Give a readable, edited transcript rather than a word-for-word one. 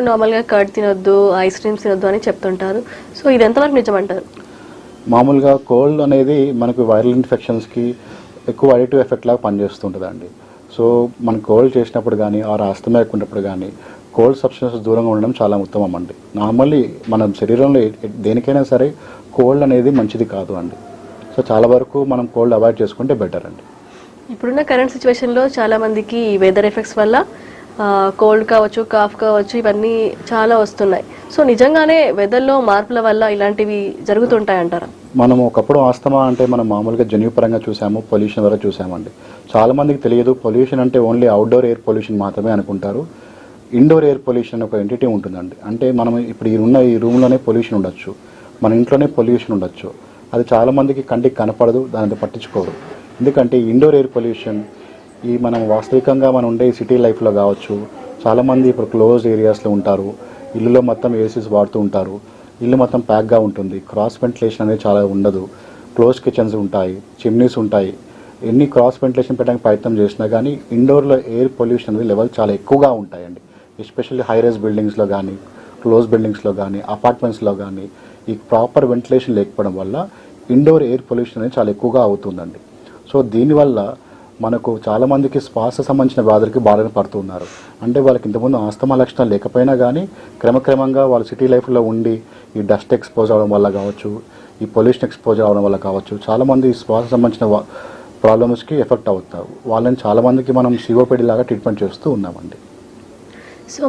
నార్మల్‌గా కర్డ్ తినొద్దు, ice creams తినొద్దు అని చెప్తుంటారు. సో ఇది ఎంతవరకు నిజమంటారు? మామూలుగా కోల్డ్ అనేది మనకు వైరల్ ఇన్ఫెక్షన్స్కి ఎక్కువ అడిటివ్ ఎఫెక్ట్ లాగా పనిచేస్తుంటుందండి. సో మనం కోల్డ్ చేసినప్పుడు కానీ ఆస్తమా ఉన్నప్పుడు కానీ కోల్డ్ సబ్స్టెన్సెస్ దూరంగా ఉండడం చాలా ఉత్తమం అండి. నార్మల్లీ మన శరీరంలో దేనికైనా సరే కోల్డ్ అనేది మంచిది కాదు అండి. సో చాలా వరకు మనం కోల్డ్ అవాయిడ్ చేసుకుంటే బెటర్ అండి. ఇప్పుడున్న కరెంట్ సిచ్యువేషన్‌లో చాలా మందికి వెదర్ ఎఫెక్ట్స్ వల్ల కోల్డ్ కావచ్చు, కాఫ్ కావచ్చు, ఇవన్నీ చాలా వస్తున్నాయి. సో నిజంగానే వెదర్‌లో మార్పుల వల్ల ఇలాంటివి జరుగుతుంటాయంటారా? మనం ఒకప్పుడు ఆస్తమా అంటే మనం మామూలుగా జన్యుపరంగా చూసాము, పొల్యూషన్ ద్వారా చూసామండి. చాలామందికి తెలియదు పొల్యూషన్ అంటే ఓన్లీ అవుట్డోర్ ఎయిర్ పొల్యూషన్ మాత్రమే అనుకుంటారు. ఇండోర్ ఎయిర్ పొల్యూషన్ ఒక ఎంటిటీ ఉంటుందండి. అంటే మనం ఇప్పుడు ఈ రూమ్లోనే పొల్యూషన్ ఉండొచ్చు, మన ఇంట్లోనే పొల్యూషన్ ఉండొచ్చు. అది చాలామందికి కంటికి కనపడదు, దానితో పట్టించుకోరు. ఎందుకంటే ఇండోర్ ఎయిర్ పొల్యూషన్ మనం వాస్తవికంగా మనం ఉండే సిటీ లైఫ్లో కావచ్చు, చాలామంది ఇప్పుడు క్లోజ్ ఏరియాస్లో ఉంటారు, ఇల్లులో మొత్తం ఏసీస్ వాడుతూ ఉంటారు, ఇల్లు మొత్తం ప్యాక్గా ఉంటుంది, క్రాస్ వెంటిలేషన్ అనేది చాలా ఉండదు, క్లోజ్ కిచెన్స్ ఉంటాయి, చిమ్నీస్ ఉంటాయి. ఎన్ని క్రాస్ వెంటిలేషన్ పెట్టడానికి ప్రయత్నం చేసినా కానీ ఇండోర్లో ఎయిర్ పొల్యూషన్ అనేది లెవెల్ చాలా ఎక్కువగా ఉంటాయండి. ఎస్పెషల్లీ హై రైజ్ బిల్డింగ్స్లో కానీ, క్లోజ్ బిల్డింగ్స్లో కానీ, అపార్ట్మెంట్స్లో కానీ ఈ ప్రాపర్ వెంటిలేషన్ లేకపోవడం వల్ల ఇండోర్ ఎయిర్ పొల్యూషన్ అనేది చాలా ఎక్కువగా అవుతుందండి. సో దీనివల్ల మనకు చాలామందికి శ్వాస సంబంధించిన వ్యాధులకి బారిన పడుతున్నారు. అంటే వాళ్ళకి ఇంతకుముందు ఆస్తమా లక్షణాలు లేకపోయినా కానీ క్రమక్రమంగా వాళ్ళు సిటీ లైఫ్లో ఉండి ఈ డస్ట్ ఎక్స్పోజ్ అవ్వడం వల్ల కావచ్చు, ఈ పొల్యూషన్ ఎక్స్పోజ్ అవ్వడం వల్ల కావచ్చు, చాలామంది శ్వాస సంబంధించిన ప్రాబ్లమ్స్కి ఎఫెక్ట్ అవుతారు. వాళ్ళని చాలామందికి మనం సిఓపిడి లాగా ట్రీట్మెంట్ చేస్తూ ఉన్నామండి. సో